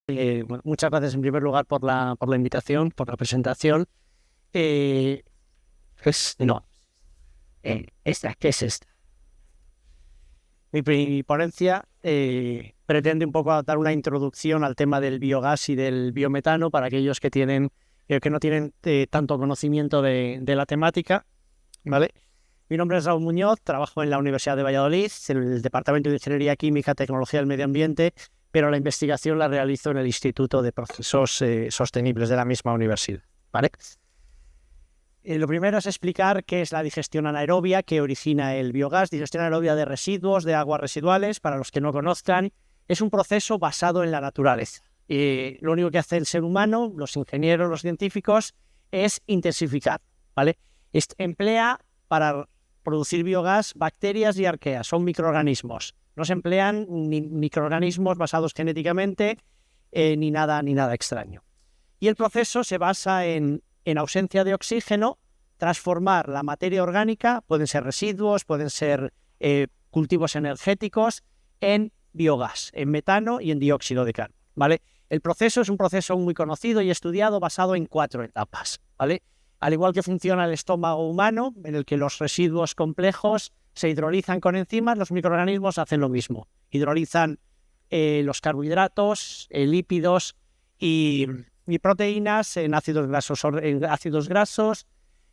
Bueno, muchas gracias en primer lugar por la invitación, por la presentación. ¿Qué es esta? Mi ponencia pretende un poco dar una introducción al tema del biogás y del biometano para aquellos que no tienen tanto conocimiento de la temática, ¿vale? Mi nombre es Raúl Muñoz, trabajo en la Universidad de Valladolid, en el Departamento de Ingeniería Química, Tecnología del Medio Ambiente, pero la investigación la realizo en el Instituto de Procesos Sostenibles de la misma universidad, ¿vale? Lo primero es explicar qué es la digestión anaerobia que origina el biogás. Digestión anaerobia de residuos, de aguas residuales, para los que no conozcan, es un proceso basado en la naturaleza. Lo único que hace el ser humano, los ingenieros, los científicos, es intensificar, ¿vale? Emplea para producir biogás bacterias y arqueas, son microorganismos. No se emplean ni microorganismos basados genéticamente ni nada extraño. Y el proceso se basa en ausencia de oxígeno, transformar la materia orgánica, pueden ser residuos, pueden ser cultivos energéticos, en biogás, en metano y en dióxido de carbono, ¿vale? El proceso es un proceso muy conocido y estudiado basado en 4 etapas, ¿vale? Al igual que funciona el estómago humano, en el que los residuos complejos se hidrolizan con enzimas, los microorganismos hacen lo mismo. Hidrolizan los carbohidratos, lípidos y proteínas en ácidos grasos,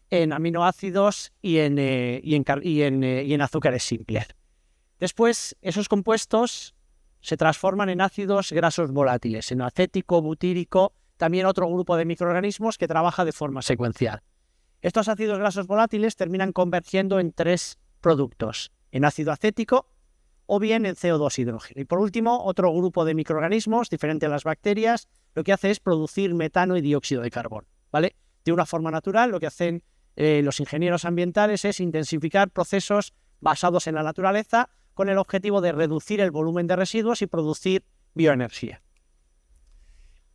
en aminoácidos y en azúcares simples. Después, esos compuestos se transforman en ácidos grasos volátiles, en acético, butírico, también otro grupo de microorganismos que trabaja de forma secuencial. Estos ácidos grasos volátiles terminan convergiendo en 3 productos, en ácido acético o bien en CO2 hidrógeno. Y por último, otro grupo de microorganismos, diferente a las bacterias, lo que hace es producir metano y dióxido de carbono, ¿vale? De una forma natural, lo que hacen los ingenieros ambientales es intensificar procesos basados en la naturaleza con el objetivo de reducir el volumen de residuos y producir bioenergía.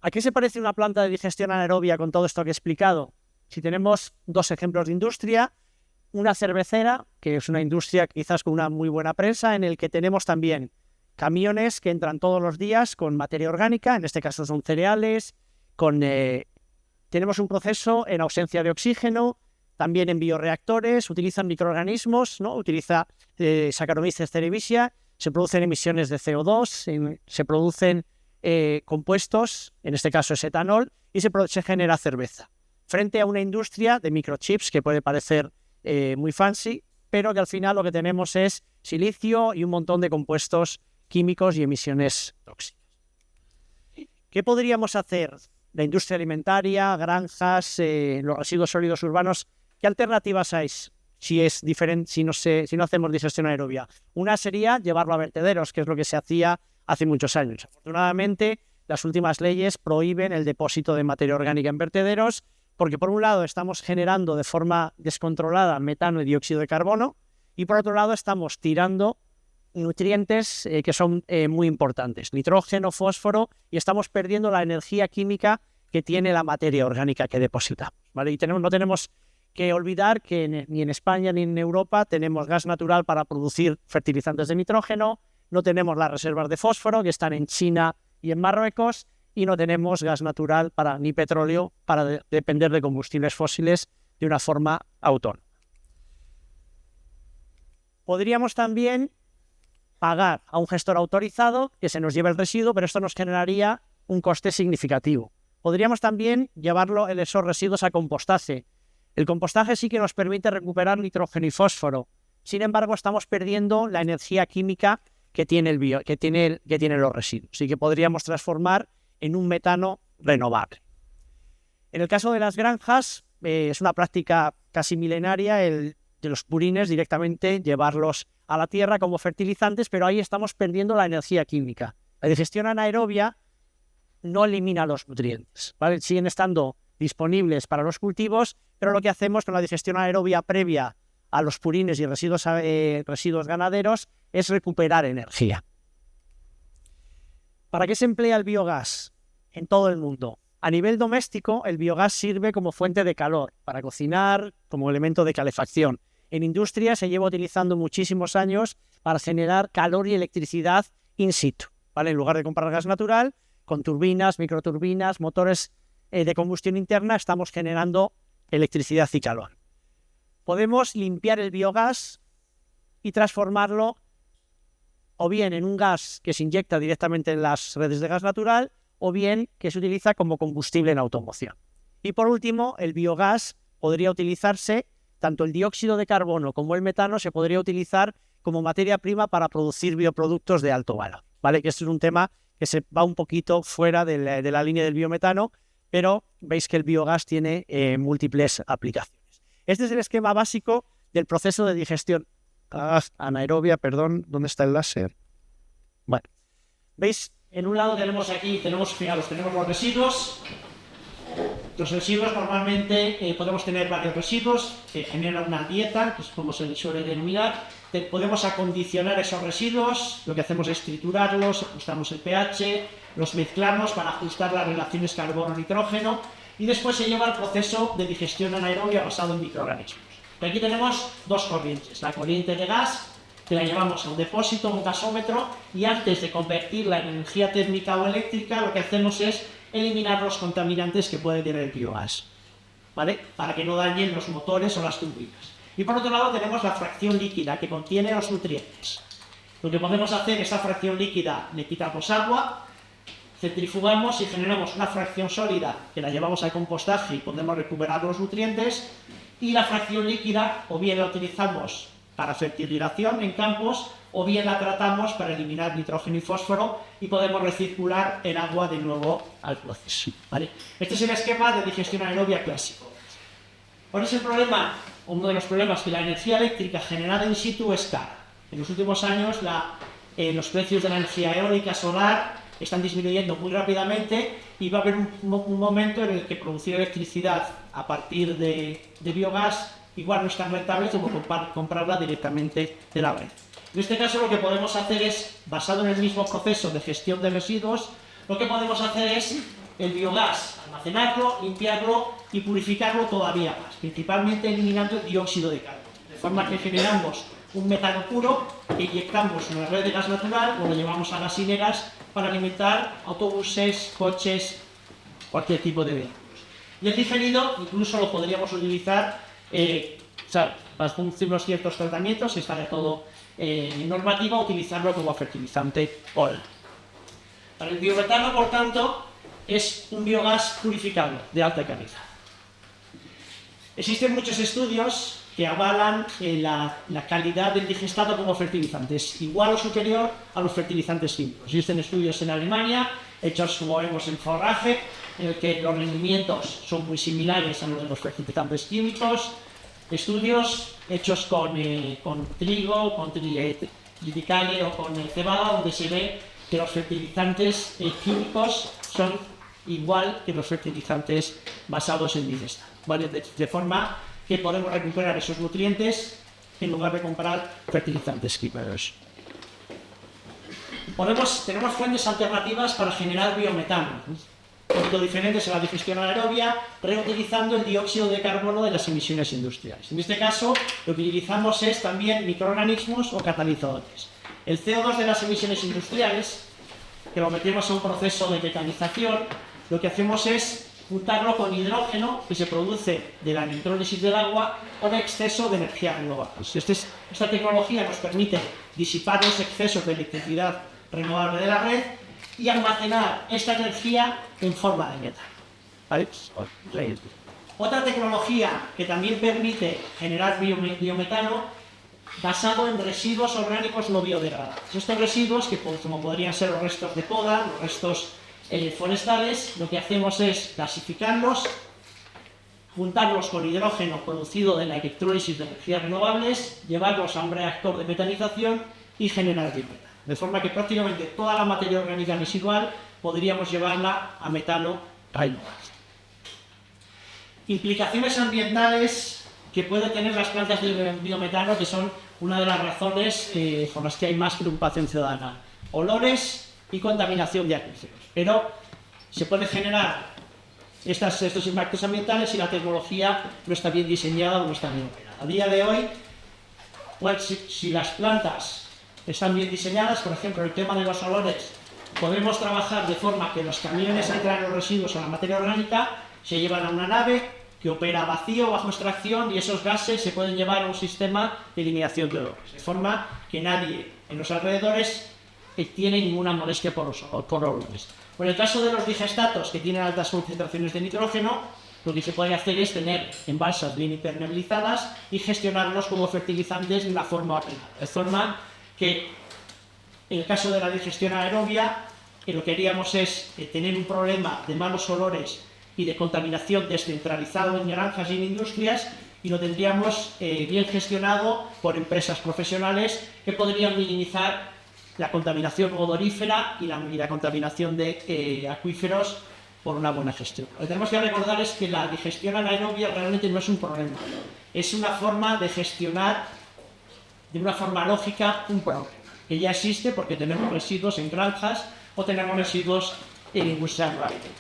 ¿A qué se parece una planta de digestión anaerobia con todo esto que he explicado? Si tenemos 2 ejemplos de industria, una cervecera, que es una industria quizás con una muy buena prensa, en el que tenemos también camiones que entran todos los días con materia orgánica, en este caso son cereales, tenemos un proceso en ausencia de oxígeno, también en bioreactores, utilizan microorganismos, ¿no? Utiliza Saccharomyces cerevisiae, se producen emisiones de CO2, se producen compuestos, en este caso es etanol, y se genera cerveza. Frente a una industria de microchips que puede parecer muy fancy, pero que al final lo que tenemos es silicio y un montón de compuestos químicos y emisiones tóxicas. ¿Qué podríamos hacer? La industria alimentaria, granjas, los residuos sólidos urbanos, ¿qué alternativas hay si no hacemos digestión anaerobia? Una sería llevarlo a vertederos, que es lo que se hacía hace muchos años. Afortunadamente, las últimas leyes prohíben el depósito de materia orgánica en vertederos, porque por un lado estamos generando de forma descontrolada metano y dióxido de carbono, y por otro lado estamos tirando nutrientes que son muy importantes, nitrógeno, fósforo, y estamos perdiendo la energía química que tiene la materia orgánica que depositamos, ¿vale? Y no tenemos que olvidar que ni en España ni en Europa tenemos gas natural para producir fertilizantes de nitrógeno, no tenemos las reservas de fósforo que están en China y en Marruecos, y no tenemos gas natural ni petróleo para depender de combustibles fósiles de una forma autónoma. Podríamos también pagar a un gestor autorizado que se nos lleve el residuo, pero esto nos generaría un coste significativo. Podríamos también llevarlo esos residuos a compostaje. El compostaje sí que nos permite recuperar nitrógeno y fósforo. Sin embargo, estamos perdiendo la energía química que tienen los residuos. Así que podríamos transformar en un metano renovable. En el caso de las granjas, es una práctica casi milenaria de los purines directamente llevarlos a la tierra como fertilizantes, pero ahí estamos perdiendo la energía química. La digestión anaerobia no elimina los nutrientes, ¿vale? Siguen estando disponibles para los cultivos, pero lo que hacemos con la digestión anaerobia previa a los purines y residuos ganaderos es recuperar energía. ¿Para qué se emplea el biogás en todo el mundo? A nivel doméstico, el biogás sirve como fuente de calor, para cocinar, como elemento de calefacción. En industria se lleva utilizando muchísimos años para generar calor y electricidad in situ, ¿vale? En lugar de comprar gas natural, con turbinas, microturbinas, motores de combustión interna, estamos generando electricidad y calor. Podemos limpiar el biogás y transformarlo o bien en un gas que se inyecta directamente en las redes de gas natural o bien que se utiliza como combustible en automoción. Y por último, el biogás podría utilizarse, tanto el dióxido de carbono como el metano se podría utilizar como materia prima para producir bioproductos de alto valor, ¿vale? Que este es un tema que se va un poquito fuera de la línea del biometano, pero veis que el biogás tiene múltiples aplicaciones. Este es el esquema básico del proceso de digestión anaerobia, perdón, ¿dónde está el láser? Bueno, veis, en un lado tenemos fijaros, los residuos. Los residuos normalmente podemos tener varios residuos que generan una dieta, que es como se suele denominar. Podemos acondicionar esos residuos, lo que hacemos es triturarlos, ajustamos el pH, los mezclamos para ajustar las relaciones carbono-nitrógeno y después se lleva al proceso de digestión anaerobia basado en microorganismos. Y aquí tenemos dos corrientes, la corriente de gas, que la llevamos a un depósito, a un gasómetro, y antes de convertirla en energía térmica o eléctrica, lo que hacemos es eliminar los contaminantes que puede tener el biogás, ¿vale? Para que no dañen los motores o las turbinas. Y por otro lado tenemos la fracción líquida, que contiene los nutrientes. Lo que podemos hacer, esa fracción líquida, le quitamos agua, centrifugamos y generamos una fracción sólida que la llevamos al compostaje y podemos recuperar los nutrientes, y la fracción líquida o bien la utilizamos para fertilización en campos o bien la tratamos para eliminar nitrógeno y fósforo y podemos recircular el agua de nuevo al proceso, ¿vale? Este es el esquema de digestión anaerobia clásico. ¿Cuál es el problema? Uno de los problemas, que la energía eléctrica generada in situ es cara. En los últimos años los precios de la energía eólica solar están disminuyendo muy rápidamente y va a haber un momento en el que producir electricidad a partir de biogás igual no es tan rentable como comprarla directamente de la red. En este caso lo que podemos hacer es, basado en el mismo proceso de gestión de residuos, lo que podemos hacer es el biogás, almacenarlo, limpiarlo y purificarlo todavía más, principalmente eliminando el dióxido de carbono, de forma que generamos un metano puro que inyectamos en la red de gas natural o lo llevamos a gasíneras para alimentar autobuses, coches, cualquier tipo de vehículos. Y el digerido incluso lo podríamos utilizar para unos ciertos tratamientos, si está de todo normativa, utilizarlo como fertilizante oral. Para el biometano, por tanto, es un biogás purificado de alta calidad. Existen muchos estudios que avalan la calidad del digestado como fertilizante. Es igual o superior a los fertilizantes químicos. Existen estudios en Alemania, hechos como vemos en forraje, en el que los rendimientos son muy similares a los de los fertilizantes químicos. Estudios hechos con trigo, con triticale o con cebada, donde se ve que los fertilizantes químicos son igual que los fertilizantes basados en digestado, ¿vale? De forma que podemos recuperar esos nutrientes en lugar de comprar fertilizantes químicos. Tenemos fuentes alternativas para generar biometano, un poquito diferentes a la digestión anaerobia, reutilizando el dióxido de carbono de las emisiones industriales. En este caso, lo que utilizamos es también microorganismos o catalizadores. El CO2 de las emisiones industriales, que lo metemos a un proceso de metanización, lo que hacemos es juntarlo con hidrógeno que se produce de la electrólisis del agua con exceso de energía renovable. Esta tecnología nos permite disipar los excesos de electricidad renovable de la red y almacenar esta energía en forma de metano, ¿vale? Otra tecnología que también permite generar biometano basado en residuos orgánicos no biodegradables. Estos residuos, que como podrían ser los restos de poda, los restos forestales, lo que hacemos es clasificarlos, juntarlos con hidrógeno producido de la electrólisis de energías renovables, llevarlos a un reactor de metanización y generar biometano. De forma que prácticamente toda la materia orgánica residual podríamos llevarla a metano renovable. Implicaciones ambientales que pueden tener las plantas de biometano, que son una de las razones por las que hay más preocupación ciudadana. Olores y contaminación de acuíferos. Pero se pueden generar estos impactos ambientales si la tecnología no está bien diseñada o no está bien operada. A día de hoy, pues, si las plantas están bien diseñadas, por ejemplo, el tema de los olores Podemos trabajar de forma que los camiones que traen los residuos o la materia orgánica se llevan a una nave que opera vacío, bajo extracción, y esos gases se pueden llevar a un sistema de eliminación de olores, de forma que nadie en los alrededores tiene ninguna molestia por olores. En el caso de los digestatos, que tienen altas concentraciones de nitrógeno, lo que se puede hacer es tener envases bien impermeabilizadas y gestionarlos como fertilizantes de una forma ordenada, de forma que en el caso de la digestión aerobia, lo que haríamos es tener un problema de malos olores y de contaminación descentralizado en granjas y en industrias, y lo tendríamos bien gestionado por empresas profesionales que podrían minimizar la contaminación odorífera y la contaminación de acuíferos por una buena gestión. Lo que tenemos que recordar es que la digestión anaerobia realmente no es un problema, es una forma de gestionar de una forma lógica un problema que ya existe porque tenemos residuos en granjas o tenemos residuos en industria agroalimentaria.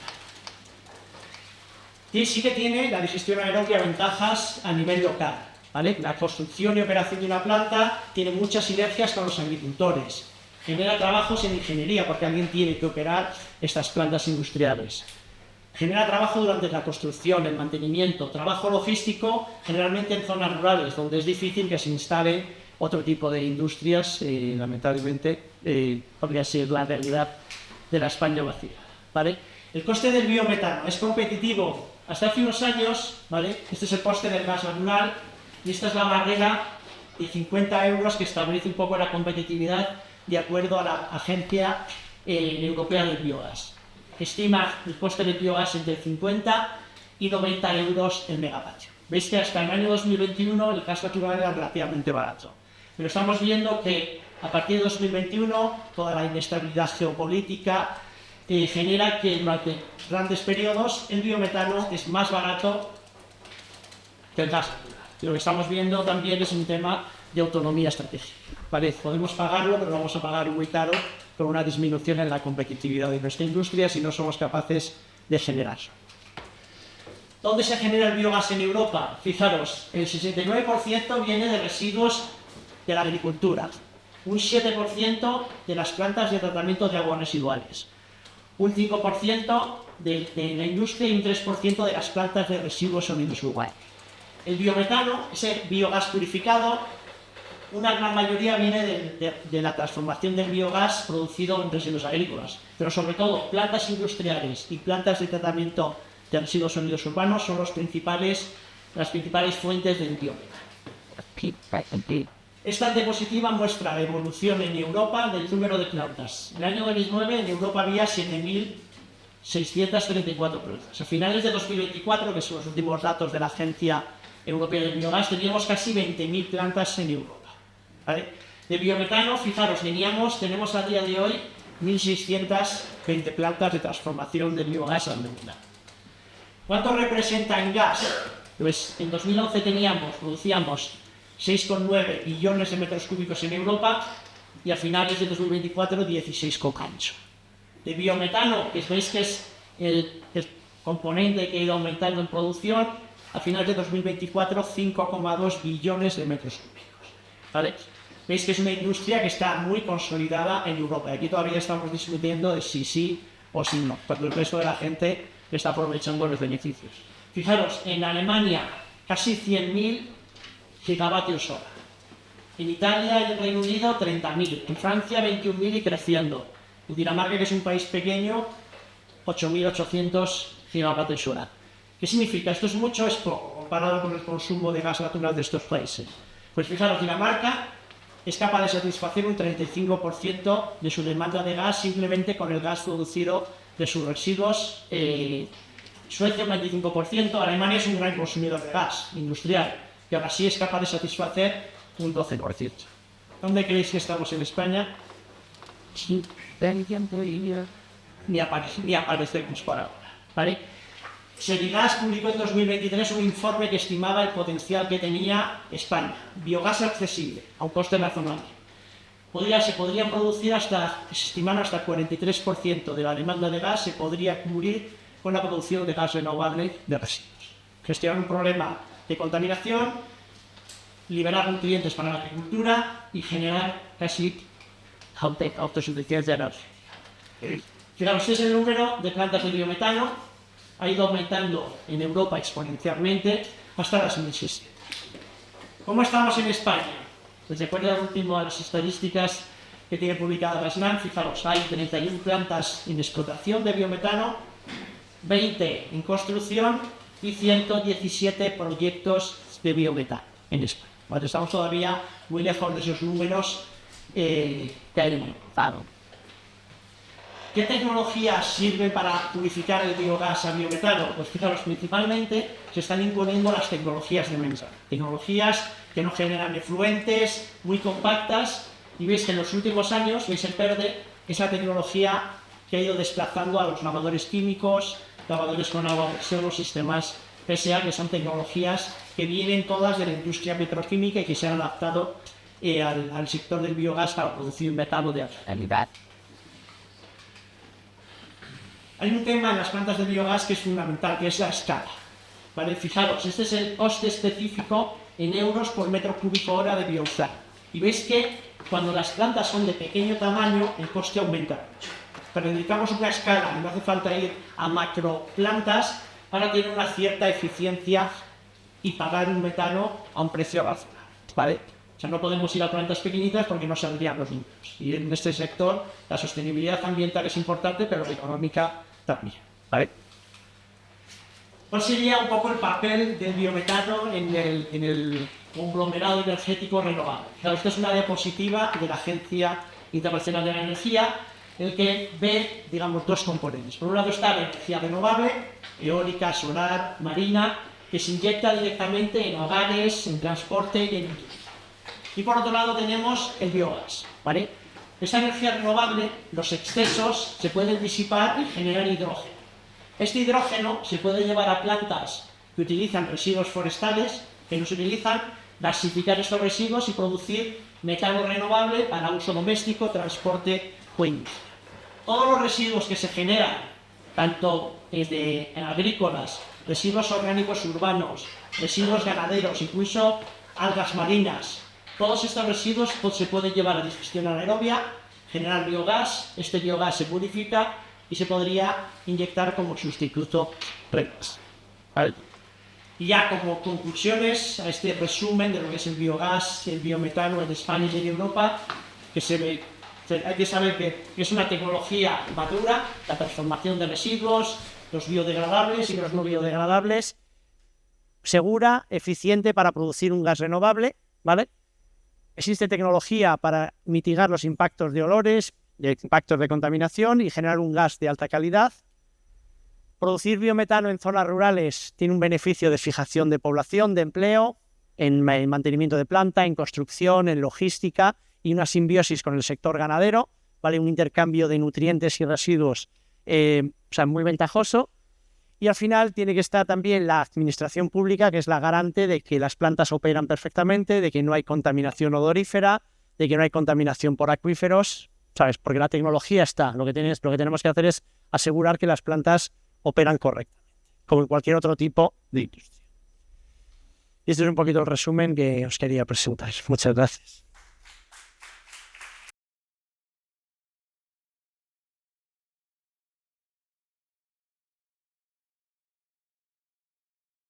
Y sí que tiene la digestión anaerobia ventajas a nivel local, ¿vale? La construcción y operación de una planta tiene muchas sinergias con los agricultores. Genera trabajos en ingeniería porque alguien tiene que operar estas plantas industriales. Genera trabajo durante la construcción, el mantenimiento, trabajo logístico, generalmente en zonas rurales, donde es difícil que se instale otro tipo de industrias, lamentablemente, podría ser la realidad de la España vacía, ¿vale? El coste del biometano es competitivo hasta hace unos años, ¿vale? Este es el coste del gas natural y esta es la barrera de 50 euros que establece un poco la competitividad de acuerdo a la Agencia Europea del Biogás. Estima el coste del biogás entre 50 y 90 euros el megavatio. Veis que hasta el año 2021 el gas natural era relativamente barato. Pero estamos viendo que a partir de 2021 toda la inestabilidad geopolítica genera que durante grandes periodos el biometano es más barato que el gas natural. Y lo que estamos viendo también es un tema de autonomía estratégica, ¿vale? Podemos pagarlo, pero vamos a pagar muy caro con una disminución en la competitividad de nuestra industria si no somos capaces de generarlo. ¿Dónde se genera el biogás en Europa? Fijaros, el 69% viene de residuos de la agricultura, un 7% de las plantas de tratamiento de aguas residuales, un 5% de la industria y un 3% de las plantas de residuos sólidos urbanos. El biometano, ese biogás purificado, una gran mayoría viene de la transformación del biogás producido en residuos agrícolas, pero sobre todo plantas industriales y plantas de tratamiento de residuos sólidos urbanos son las principales fuentes del biometano. Esta diapositiva muestra la evolución en Europa del número de plantas. En el año 2009 en Europa había 7.634 plantas. A finales de 2024, que son los últimos datos de la Agencia Europea del Biogás, teníamos casi 20.000 plantas en Europa, ¿vale? De biometano, fijaros, tenemos a día de hoy 1.620 plantas de transformación de biogás al mundo. ¿Cuánto representa en gas? Pues en 2011 producíamos 6,9 billones de metros cúbicos en Europa y a finales de 2024 16,8. De biometano, que veis que es el componente que ha ido aumentando en producción, a finales de 2024 5,2 billones de metros cúbicos, ¿vale? Veis que es una industria que está muy consolidada en Europa. Aquí todavía estamos discutiendo de si sí o si no, cuando el resto de la gente está aprovechando los beneficios. Fijaros, en Alemania casi 100.000 gigavatios hora. En Italia y el Reino Unido 30.000. En Francia 21.000 y creciendo. En Dinamarca, que es un país pequeño, 8.800 gigavatios hora. ¿Qué significa? Esto es mucho, es poco, comparado con el consumo de gas natural de estos países. Pues fijaros, Dinamarca es capaz de satisfacer un 35% de su demanda de gas simplemente con el gas producido de sus residuos. Suecia un 25%, Alemania es un gran consumidor de gas industrial, que ahora sí es capaz de satisfacer un 12%. ¿Dónde creéis que estamos en España? Ni aparecemos por ahora, ¿vale? Seguigas publicó en 2023 un informe que estimaba el potencial que tenía España. Biogás accesible, a un coste razonable. Se podría producir se estimaron hasta el 43% de la demanda de gas se podría cubrir con la producción de gas renovable de residuos. Gestionar un problema de contaminación, liberar nutrientes para la agricultura y generar casi autosuficiencia energética. Fijaros, este es el número de plantas de biometano. Ha ido aumentando en Europa exponencialmente hasta las 2007. ¿Cómo estamos en España? Pues de acuerdo al último de las estadísticas que tiene publicada la SNAM, fijaros, hay 31 plantas en explotación de biometano, 20 en construcción y 117 proyectos de biometano en España. Bueno, estamos todavía muy lejos de esos números que hay en el mercado. ¿Qué tecnologías sirven para purificar el biogás a biometano? Pues fijaros, principalmente se están imponiendo las tecnologías de membrana. Tecnologías que no generan efluentes, muy compactas, y veis que en los últimos años, veis en verde, esa tecnología que ha ido desplazando a los lavadores químicos, lavadores con agua presión, los sistemas PSA, que son tecnologías que vienen todas de la industria petroquímica y que se han adaptado al sector del biogás para producir metano de alta calidad. Hay un tema en las plantas de biogás que es fundamental, que es la escala. ¿Vale? Fijaros, este es el coste específico en euros por metro cúbico hora de biogás. Y veis que cuando las plantas son de pequeño tamaño, el coste aumenta mucho. Pero necesitamos una escala, no hace falta ir a macroplantas para tener una cierta eficiencia y pagar un metano a un precio razonable. ¿Vale? O sea, no podemos ir a plantas pequeñitas porque no saldrían los números. Y en este sector la sostenibilidad ambiental es importante, pero la económica también. ¿Vale? ¿Cuál sería un poco el papel del biometano en el conglomerado energético renovable? Claro, esta es una diapositiva de la Agencia Internacional de la Energía, en el que ve, digamos, dos componentes. Por un lado está la energía renovable, eólica, solar, marina, que se inyecta directamente en hogares, en transporte y en industria. Y por otro lado tenemos el biogás, ¿vale? Esta energía renovable, los excesos se pueden disipar y generar hidrógeno. Este hidrógeno se puede llevar a plantas que utilizan residuos forestales, que nos utilizan, gasificar estos residuos y producir metano renovable para uso doméstico, transporte o industria. Todos los residuos que se generan, tanto desde agrícolas, residuos orgánicos urbanos, residuos ganaderos, incluso algas marinas, todos estos residuos se pueden llevar a digestión anaerobia, generar biogás, este biogás se purifica y se podría inyectar como sustituto regas. Y ya como conclusiones a este resumen de lo que es el biogás, el biometano en España y en Europa, hay que saber que es una tecnología madura, la transformación de residuos, los biodegradables y los no biodegradables, segura, eficiente para producir un gas renovable, ¿vale? Existe tecnología para mitigar los impactos de olores, de impactos de contaminación y generar un gas de alta calidad. Producir biometano en zonas rurales tiene un beneficio de fijación de población, de empleo, en mantenimiento de planta, en construcción, en logística y una simbiosis con el sector ganadero, ¿vale? Un intercambio de nutrientes y residuos muy ventajoso. Y al final tiene que estar también la administración pública, que es la garante de que las plantas operan perfectamente, de que no hay contaminación odorífera, de que no hay contaminación por acuíferos, ¿sabes? Porque la tecnología está. Lo que tenemos que hacer es asegurar que las plantas operan correctamente, como en cualquier otro tipo de industria. Y este es un poquito el resumen que os quería presentar. Muchas gracias.